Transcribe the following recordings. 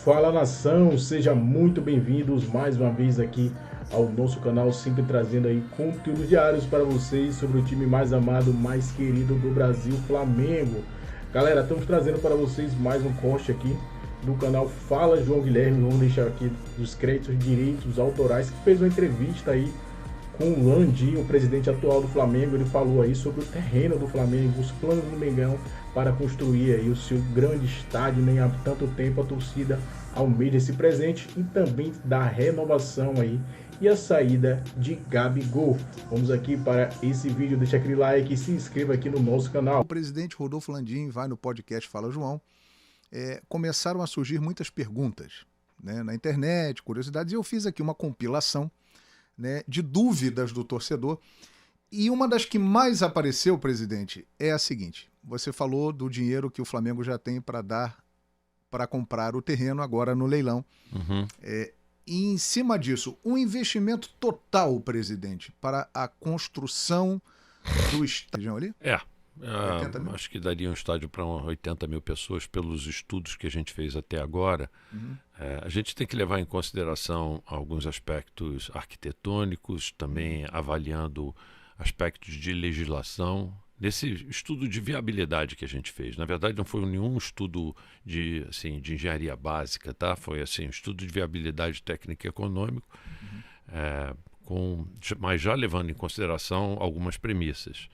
Fala nação, sejam muito bem-vindos mais uma vez aqui ao nosso canal, sempre trazendo aí conteúdos diários para vocês sobre o time mais amado, mais querido do Brasil, Flamengo. Galera, estamos trazendo para vocês mais um corte aqui do canal Fala João Guilherme. Vamos deixar aqui os créditos, direitos autorais, que fez uma entrevista aí com o Landim, o presidente atual do Flamengo. Ele falou aí sobre o terreno do Flamengo, os planos do Mengão para construir aí o seu grande estádio. Nem há tanto tempo a torcida almeja esse presente e também da renovação aí e a saída de Gabigol. Vamos aqui para esse vídeo, deixa aquele like e se inscreva aqui no nosso canal. O presidente Rodolfo Landim vai no podcast Fala João. Começaram a surgir muitas perguntas, né, na internet, curiosidades, e eu fiz aqui uma compilação, né, de dúvidas do torcedor. E uma das que mais apareceu, presidente, é a seguinte: você falou do dinheiro que o Flamengo já tem para dar para comprar o terreno agora no leilão. Uhum. E em cima disso, um investimento total, presidente, para a construção do estádio ali? Acho que daria um estádio para 80 mil pessoas pelos estudos que a gente fez até agora. Uhum. A gente tem que levar em consideração alguns aspectos arquitetônicos, também avaliando aspectos de legislação. Nesse estudo de viabilidade que a gente fez, na verdade não foi nenhum estudo de engenharia básica, tá? Foi um estudo de viabilidade técnica e econômico, mas já levando em consideração algumas premissas.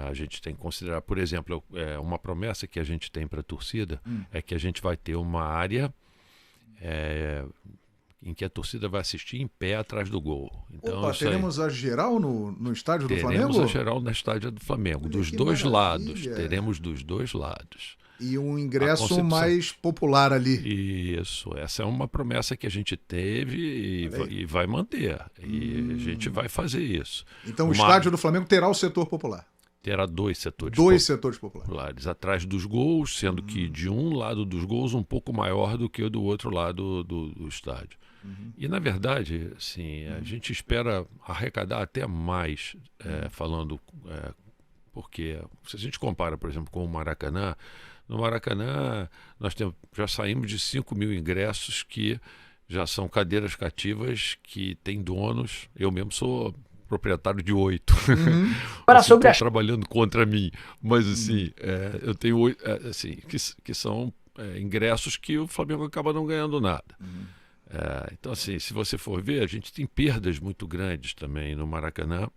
A gente tem que considerar, por exemplo, uma promessa que a gente tem para a torcida é que a gente vai ter uma área em que a torcida vai assistir em pé atrás do gol. Então, teremos a geral no estádio do Flamengo? Teremos a geral na estádio do Flamengo, dos dois lados. Teremos dos dois lados. E um ingresso mais popular ali. Isso, essa é uma promessa que a gente teve e vai manter. E a gente vai fazer isso. Então o estádio do Flamengo terá o setor popular? Terá dois setores. Setores populares. Atrás dos gols, sendo que de um lado dos gols um pouco maior do que o do outro lado do estádio. E, na verdade, a gente espera arrecadar até mais, porque se a gente compara, por exemplo, com o Maracanã, no Maracanã nós já saímos de 5 mil ingressos que já são cadeiras cativas que têm donos. Eu mesmo sou proprietário de 8. Estão trabalhando contra mim, mas eu tenho 8, que são ingressos que o Flamengo acaba não ganhando nada. Então, se você for ver, a gente tem perdas muito grandes também no Maracanã,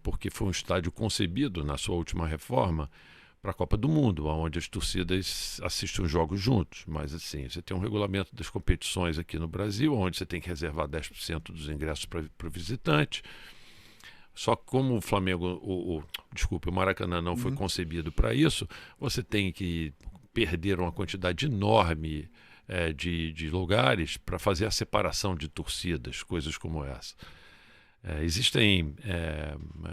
porque foi um estádio concebido na sua última reforma para a Copa do Mundo, onde as torcidas assistem os jogos juntos. Mas você tem um regulamento das competições aqui no Brasil, onde você tem que reservar 10% dos ingressos para o visitante. Só que como o Flamengo, o Maracanã não foi concebido para isso, você tem que perder uma quantidade enorme de lugares para fazer a separação de torcidas, coisas como essa. Existem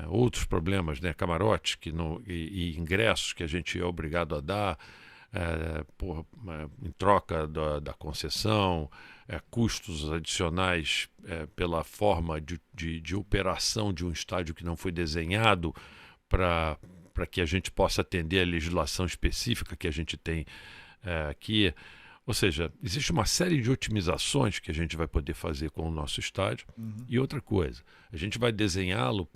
outros problemas, né? Camarotes e ingressos que a gente é obrigado a dar em troca da concessão, custos adicionais pela forma de operação de um estádio que não foi desenhado para que a gente possa atender a legislação específica que a gente tem aqui. Ou seja, existe uma série de otimizações que a gente vai poder fazer com o nosso estádio. E outra coisa, a gente vai desenhá-lo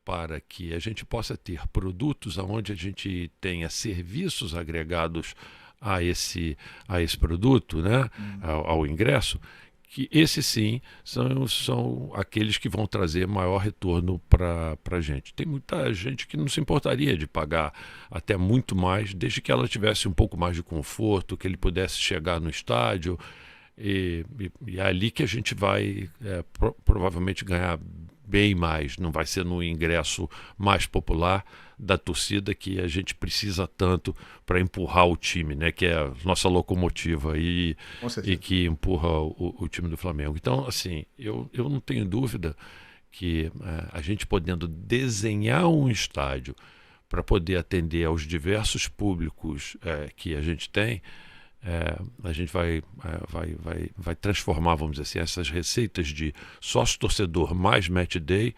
para que a gente possa ter produtos onde a gente tenha serviços agregados a esse produto, né? Ao ingresso, que esses sim são aqueles que vão trazer maior retorno para a gente. Tem muita gente que não se importaria de pagar até muito mais, desde que ela tivesse um pouco mais de conforto, que ele pudesse chegar no estádio, e é ali que a gente vai provavelmente ganhar bem mais. Não vai ser no ingresso mais popular da torcida, que a gente precisa tanto para empurrar o time, né? Que é a nossa locomotiva e que empurra o time do Flamengo. Então, eu não tenho dúvida que a gente podendo desenhar um estádio para poder atender aos diversos públicos que a gente tem, a gente vai transformar, vamos dizer assim, essas receitas de sócio-torcedor mais match day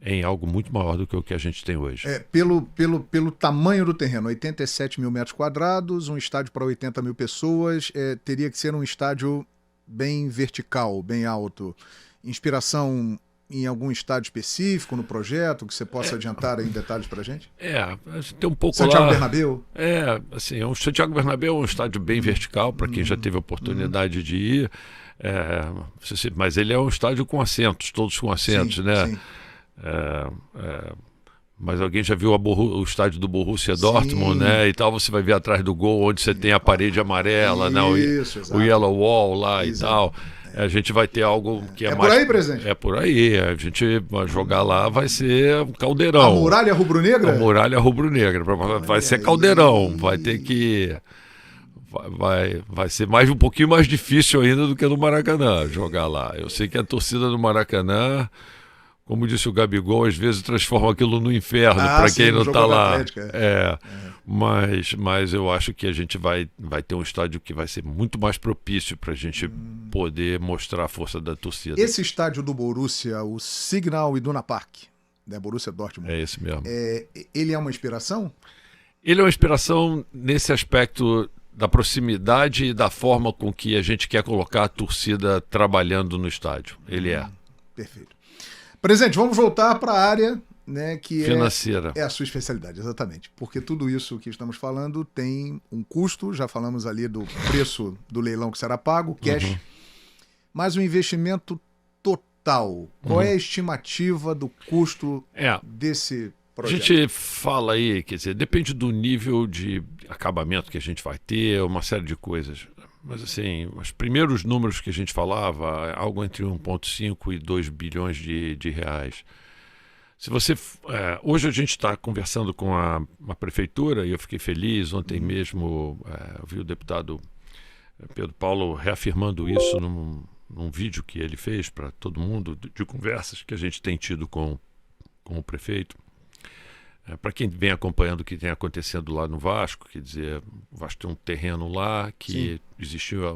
em algo muito maior do que o que a gente tem hoje. Pelo tamanho do terreno, 87 mil metros quadrados, um estádio para 80 mil pessoas, teria que ser um estádio bem vertical, bem alto. Inspiração em algum estádio específico no projeto, que você possa adiantar aí em detalhes para a gente? Tem um pouco Santiago lá... Bernabéu? O Santiago Bernabéu é um estádio bem vertical, para quem já teve a oportunidade de ir. Mas ele é um estádio com assentos, todos com assentos, sim, né? Sim. Mas alguém já viu o estádio do Borussia Dortmund, né? E tal, você vai ver atrás do gol, onde você tem a parede amarela, Isso, o Yellow Wall lá exato. E tal. A gente vai ter algo que é mais... por aí, presidente? É por aí. A gente vai jogar lá, vai ser um caldeirão. A muralha rubro-negra? A muralha rubro-negra. Vai ser caldeirão. Vai ter que... Vai ser um pouquinho mais difícil ainda do que no Maracanã jogar lá. Eu sei que a torcida do Maracanã, como disse o Gabigol, às vezes transforma aquilo no inferno para quem não está lá. Mas eu acho que a gente vai ter um estádio que vai ser muito mais propício para a gente poder mostrar a força da torcida. Esse estádio do Borussia, o Signal Iduna Park, né, Borussia Dortmund. É esse mesmo. Ele é uma inspiração? Ele é uma inspiração nesse aspecto da proximidade e da forma com que a gente quer colocar a torcida trabalhando no estádio. Ele é. Perfeito. Presidente, vamos voltar para a área, né, que financeira. É a sua especialidade, exatamente. Porque tudo isso que estamos falando tem um custo, já falamos ali do preço do leilão que será pago, cash, mas o investimento total. Qual é a estimativa do custo desse projeto? A gente fala aí, quer dizer, depende do nível de acabamento que a gente vai ter, uma série de coisas. Mas assim, os primeiros números que a gente falava, algo entre 1,5 e 2 bilhões de reais. Se você, hoje a gente está conversando com a prefeitura e eu fiquei feliz, ontem mesmo eu vi o deputado Pedro Paulo reafirmando isso num vídeo que ele fez para todo mundo, de conversas que a gente tem tido com o prefeito. Para quem vem acompanhando o que tem acontecendo lá no Vasco, quer dizer, o Vasco tem um terreno lá que existia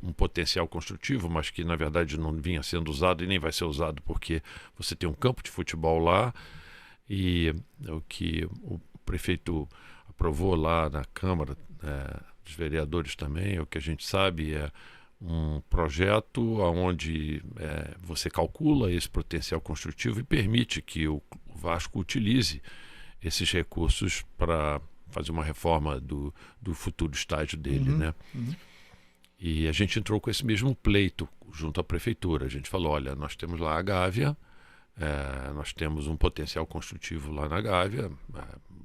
um potencial construtivo, mas que na verdade não vinha sendo usado e nem vai ser usado porque você tem um campo de futebol lá e o que o prefeito aprovou lá na Câmara dos Vereadores também, o que a gente sabe é um projeto onde você calcula esse potencial construtivo e permite que o Vasco utilize esses recursos para fazer uma reforma do futuro estádio dele, né? E a gente entrou com esse mesmo pleito junto à prefeitura. A gente falou, olha, nós temos lá a Gávea, nós temos um potencial construtivo lá na Gávea,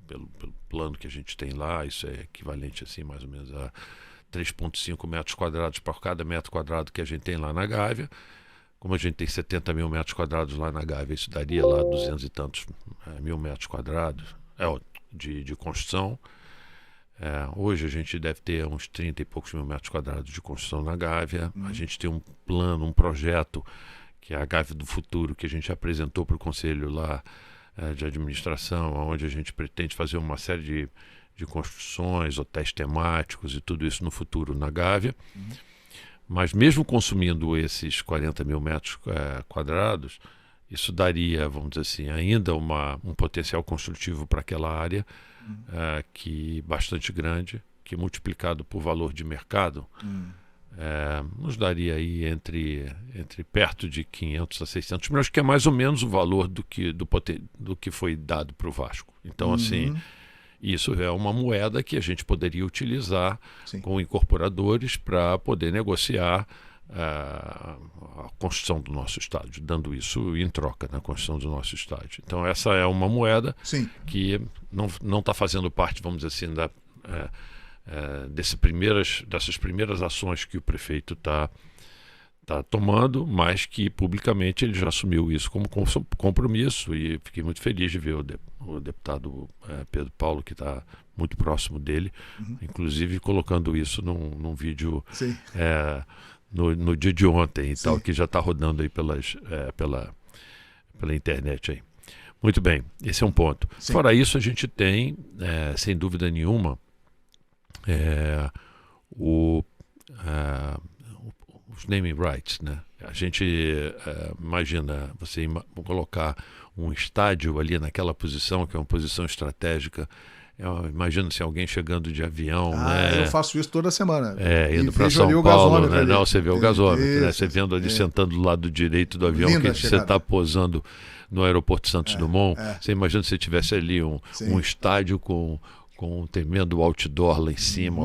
pelo plano que a gente tem lá, isso é equivalente assim mais ou menos a 3,5 metros quadrados por cada metro quadrado que a gente tem lá na Gávea. Como a gente tem 70 mil metros quadrados lá na Gávea, isso daria lá 200 e tantos mil metros quadrados de construção. Hoje a gente deve ter uns 30 e poucos mil metros quadrados de construção na Gávea. A gente tem um plano, um projeto, que é a Gávea do Futuro, que a gente apresentou para o Conselho lá de Administração, onde a gente pretende fazer uma série de construções, hotéis temáticos e tudo isso no futuro na Gávea. Mas mesmo consumindo esses 40 mil metros quadrados, isso daria, vamos dizer assim, ainda um potencial construtivo para aquela área que bastante grande, que multiplicado por valor de mercado, nos daria aí entre perto de 500 a 600 milhões, que é mais ou menos o valor do que foi dado para o Vasco. Então, assim... Isso é uma moeda que a gente poderia utilizar com incorporadores para poder negociar a construção do nosso estádio, dando isso em troca na construção do nosso estádio. Então essa é uma moeda que não está fazendo parte, vamos dizer assim, dessas primeiras ações que o prefeito está tomando, mas que publicamente ele já assumiu isso como compromisso e fiquei muito feliz de ver o deputado Pedro Paulo, que está muito próximo dele, inclusive colocando isso num vídeo no dia de ontem e tal, que já está rodando aí pela internet aí. Muito bem, esse é um ponto. Fora isso, a gente tem, sem dúvida nenhuma, os naming rights, né? a gente imagina você colocar um estádio ali naquela posição, que é uma posição estratégica. Imagina se alguém chegando de avião, né? Eu faço isso toda semana. Indo para São Paulo, né? Não, você vê o gasômetro, né? Você vendo ali sentando do lado direito do avião, que você está posando no aeroporto Santos Dumont. Você imagina se tivesse ali um estádio com um tremendo outdoor lá em cima,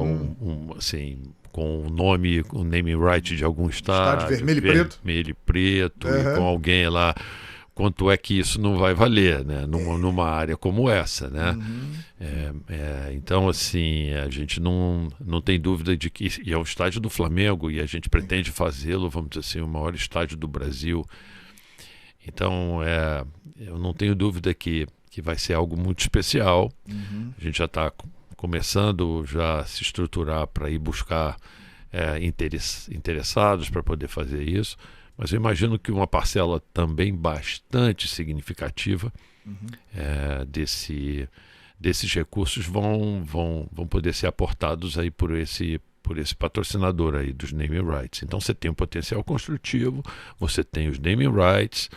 assim, com um naming right de algum estádio vermelho e preto. Vermelho e preto, e com alguém lá. Quanto é que isso não vai valer, né? Numa área como essa, né? Então, assim, a gente não tem dúvida de que... E é o estádio do Flamengo, e a gente pretende fazê-lo, vamos dizer assim, o maior estádio do Brasil. Então, eu não tenho dúvida que vai ser algo muito especial. A gente já está começando já a se estruturar para ir buscar interessados para poder fazer isso. Mas eu imagino que uma parcela também bastante significativa desses recursos vão poder ser aportados aí por esse patrocinador aí dos naming rights. Então você tem um potencial construtivo, você tem os naming rights,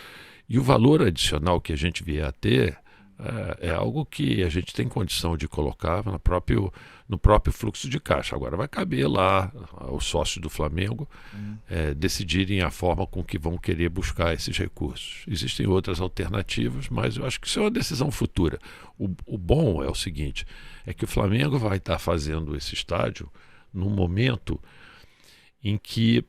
e o valor adicional que a gente vier a ter é algo que a gente tem condição de colocar no próprio fluxo de caixa. Agora vai caber lá aos sócios do Flamengo decidirem a forma com que vão querer buscar esses recursos. Existem outras alternativas, mas eu acho que isso é uma decisão futura. O bom é o seguinte, é que o Flamengo vai estar fazendo esse estádio num momento em que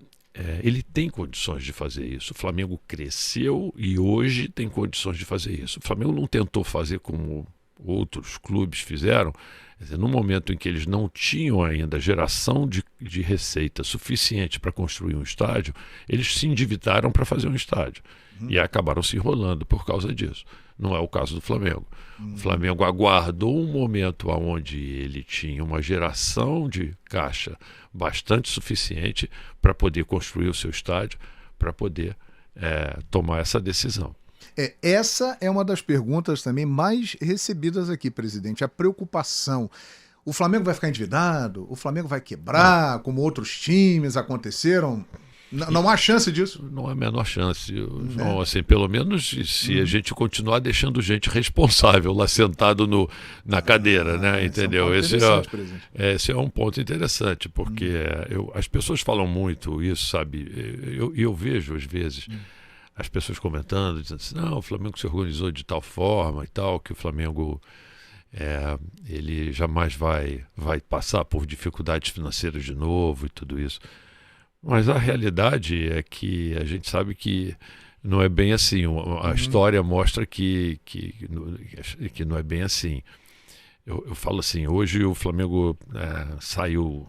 ele tem condições de fazer isso. O Flamengo cresceu e hoje tem condições de fazer isso. O Flamengo não tentou fazer como outros clubes fizeram. Quer dizer, no momento em que eles não tinham ainda geração de receita suficiente para construir um estádio, eles se endividaram para fazer um estádio. E acabaram se enrolando por causa disso. Não é o caso do Flamengo. O Flamengo aguardou um momento onde ele tinha uma geração de caixa bastante suficiente para poder construir o seu estádio, para poder tomar essa decisão. Essa é uma das perguntas também mais recebidas aqui, presidente. A preocupação. O Flamengo vai ficar endividado? O Flamengo vai quebrar, como outros times aconteceram? Não há chance disso? Não há a menor chance. Não, assim, pelo menos se a gente continuar deixando gente responsável lá sentado na cadeira, né? Entendeu? Esse é um ponto interessante, porque as pessoas falam muito isso, sabe? Eu vejo, às vezes, as pessoas comentando, dizendo assim, não, o Flamengo se organizou de tal forma e tal, que o Flamengo ele jamais vai passar por dificuldades financeiras de novo e tudo isso. Mas a realidade é que a gente sabe que não é bem assim. A história mostra que não é bem assim. Eu falo assim, hoje o Flamengo saiu,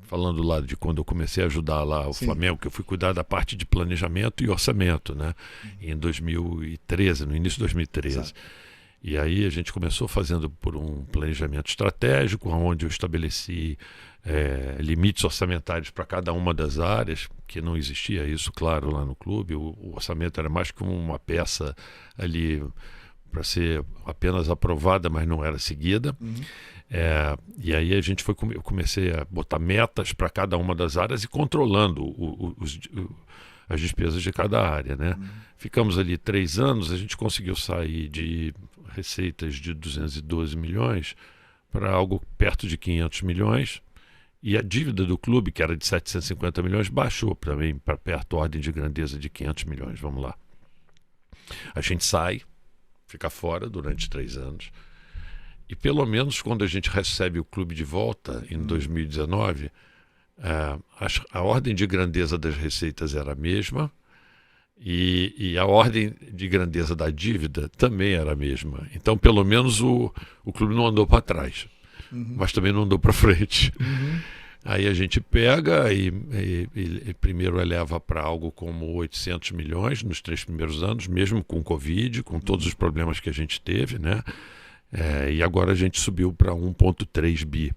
falando lá de quando eu comecei a ajudar lá o Flamengo, que eu fui cuidar da parte de planejamento e orçamento, né? Em 2013, no início de 2013. Exato. E aí a gente começou fazendo por um planejamento estratégico, onde eu estabeleci limites orçamentários para cada uma das áreas, que não existia isso, claro, lá no clube. O orçamento era mais que uma peça ali para ser apenas aprovada, mas não era seguida. E aí eu comecei a botar metas para cada uma das áreas e controlando as despesas de cada área, né? Ficamos ali 3 anos, a gente conseguiu sair de receitas de 212 milhões para algo perto de 500 milhões, e a dívida do clube, que era de 750 milhões, baixou também para perto, ordem de grandeza de 500 milhões, vamos lá. A gente sai, fica fora durante 3 anos, e pelo menos quando a gente recebe o clube de volta, em 2019, a ordem de grandeza das receitas era a mesma, e a ordem de grandeza da dívida também era a mesma. Então, pelo menos o clube não andou para trás, mas também não andou para frente. Aí a gente pega e primeiro eleva para algo como 800 milhões nos 3 primeiros anos, mesmo com o Covid, com todos os problemas que a gente teve, né? E agora a gente subiu para 1,3 bi.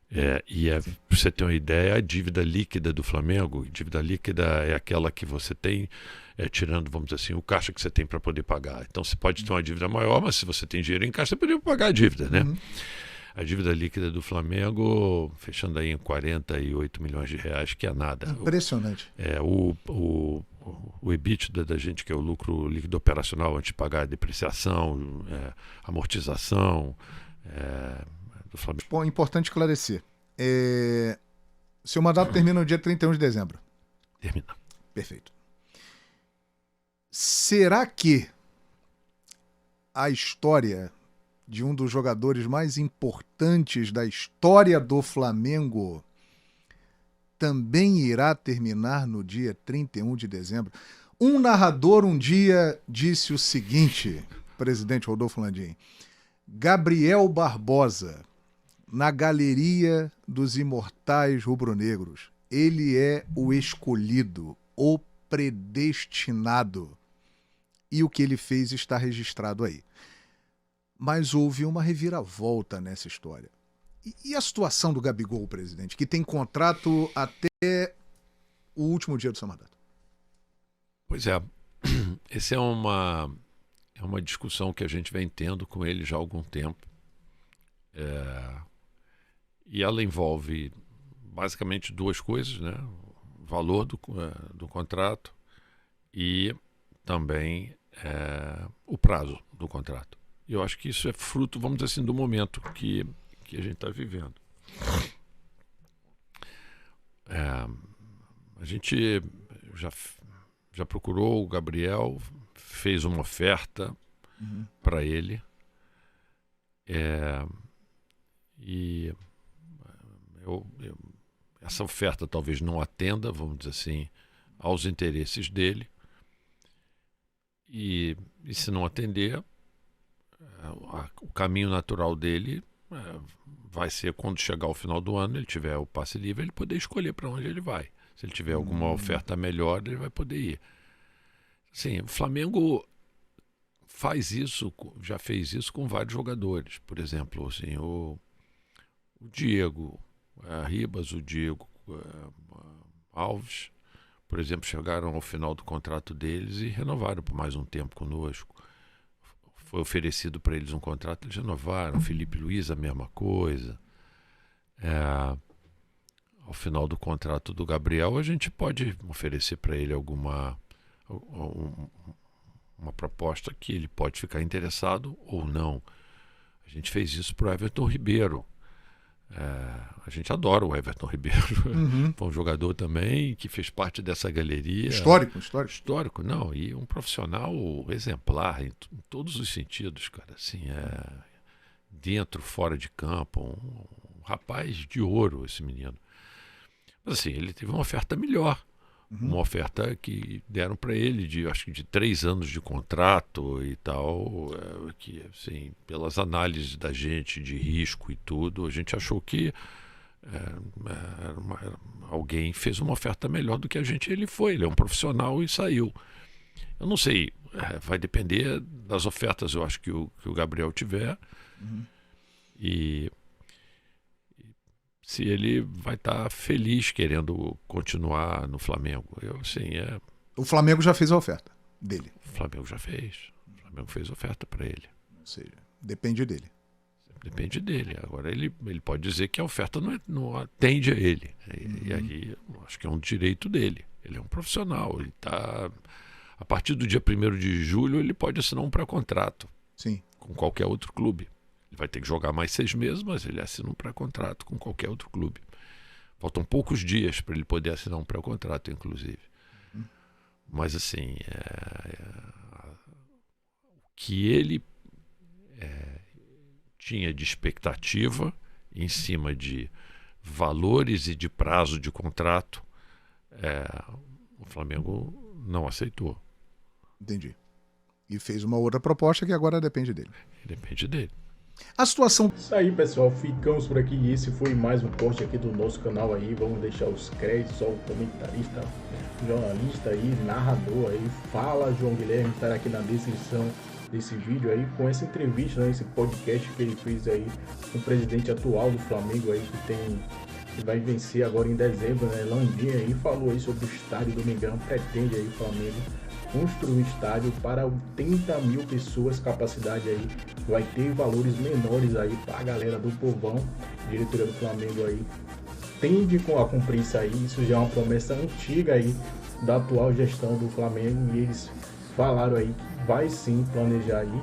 Pra você ter uma ideia, a dívida líquida do Flamengo, dívida líquida é aquela que você tem, tirando, vamos dizer assim, o caixa que você tem para poder pagar. Então você pode ter uma dívida maior, mas se você tem dinheiro em caixa, você pode pagar a dívida, né? A dívida líquida do Flamengo, fechando aí em 48 milhões de reais, que é nada. Impressionante. o EBITDA da gente, que é o lucro líquido operacional antes de pagar a depreciação, amortização do Flamengo. Bom, importante esclarecer. Seu mandato termina no dia 31 de dezembro. Termina. Perfeito. Será que a história de um dos jogadores mais importantes da história do Flamengo também irá terminar no dia 31 de dezembro? Um narrador um dia disse o seguinte, presidente Rodolfo Landim: Gabriel Barbosa, na galeria dos imortais rubro-negros, ele é o escolhido, o predestinado. E o que ele fez está registrado aí. Mas houve uma reviravolta nessa história. E a situação do Gabigol, presidente, que tem contrato até o último dia do seu mandato? Pois é. Essa é uma discussão que a gente vem tendo com ele já há algum tempo. E ela envolve basicamente duas coisas, né? O valor do contrato e também o prazo do contrato. E eu acho que isso é fruto, vamos dizer assim, do momento que a gente está vivendo. A gente já procurou o Gabriel, fez uma oferta para ele, e essa oferta talvez não atenda, vamos dizer assim, aos interesses dele, e se não atender, o caminho natural dele vai ser, quando chegar ao final do ano, ele tiver o passe livre, ele poder escolher para onde ele vai. Se ele tiver alguma oferta melhor, ele vai poder ir. Sim, o Flamengo faz isso, já fez isso com vários jogadores. Por exemplo, assim, o Diego Ribas, o Diego Alves, por exemplo, chegaram ao final do contrato deles e renovaram por mais um tempo conosco. Foi oferecido para eles um contrato, eles renovaram. Felipe Luiz, a mesma coisa. Ao final do contrato do Gabriel, a gente pode oferecer para ele uma proposta que ele pode ficar interessado ou não. A gente fez isso para o Everton Ribeiro. A gente adora o Everton Ribeiro. Foi um jogador também que fez parte dessa galeria. Histórico, não. E um profissional exemplar em todos os sentidos, cara. Assim, dentro, fora de campo. Um rapaz de ouro, esse menino. Mas assim, ele teve uma oferta melhor. Uma oferta que deram para ele acho que de 3 anos de contrato e tal, que assim, pelas análises da gente de risco e tudo, a gente achou que alguém fez uma oferta melhor do que a gente. Ele é um profissional e saiu. Eu não sei, vai depender das ofertas, eu acho que o Gabriel tiver, e se ele vai estar feliz querendo continuar no Flamengo. O Flamengo já fez a oferta dele. O Flamengo já fez. O Flamengo fez oferta para ele. Ou seja, depende dele. Depende dele. Agora, ele pode dizer que a oferta não atende a ele. E aí, acho que é um direito dele. Ele é um profissional. Ele tá, a partir do dia 1º de julho, ele pode assinar um pré-contrato. Sim. Com qualquer outro clube. Ele vai ter que jogar mais 6 meses, mas ele assina um pré-contrato com qualquer outro clube. Faltam poucos dias para ele poder assinar um pré-contrato, inclusive. Mas, assim, o que ele tinha de expectativa em cima de valores e de prazo de contrato, o Flamengo não aceitou. Entendi. E fez uma outra proposta que agora depende dele. Depende dele. A situação... Isso aí, pessoal, ficamos por aqui e esse foi mais um post aqui do nosso canal aí. Vamos deixar os créditos ao comentarista, jornalista aí, narrador aí, Fala João Guilherme, estará aqui na descrição desse vídeo aí, com essa entrevista, né, esse podcast que ele fez aí com o presidente atual do Flamengo aí, que vai vencer agora em dezembro, né, Landim aí, falou aí sobre o estádio do Mengão, pretende aí o Flamengo construir um estádio para 80 mil pessoas, capacidade aí, vai ter valores menores aí para a galera do povão. A diretoria do Flamengo aí tende a cumprir isso aí. Isso já é uma promessa antiga aí da atual gestão do Flamengo, e eles falaram aí que vai sim planejar aí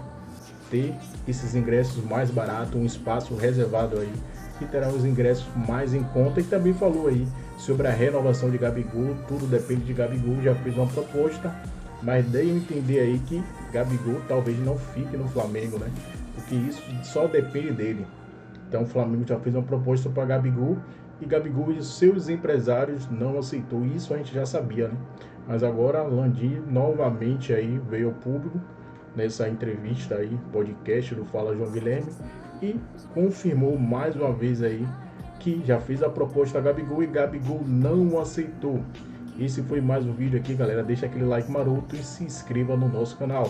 ter esses ingressos mais baratos, um espaço reservado aí, que terá os ingressos mais em conta. E também falou aí sobre a renovação de Gabigol. Tudo depende de Gabigol, já fez uma proposta, mas dei a entender aí que Gabigol talvez não fique no Flamengo, né? Porque isso só depende dele. Então o Flamengo já fez uma proposta para Gabigol, e Gabigol e seus empresários não aceitou. Isso a gente já sabia, né? Mas agora Landim novamente aí veio ao público nessa entrevista aí, podcast do Fala João Guilherme, e confirmou mais uma vez aí que já fez a proposta a Gabigol e Gabigol não aceitou. Esse foi mais um vídeo aqui, galera. Deixa aquele like maroto e se inscreva no nosso canal.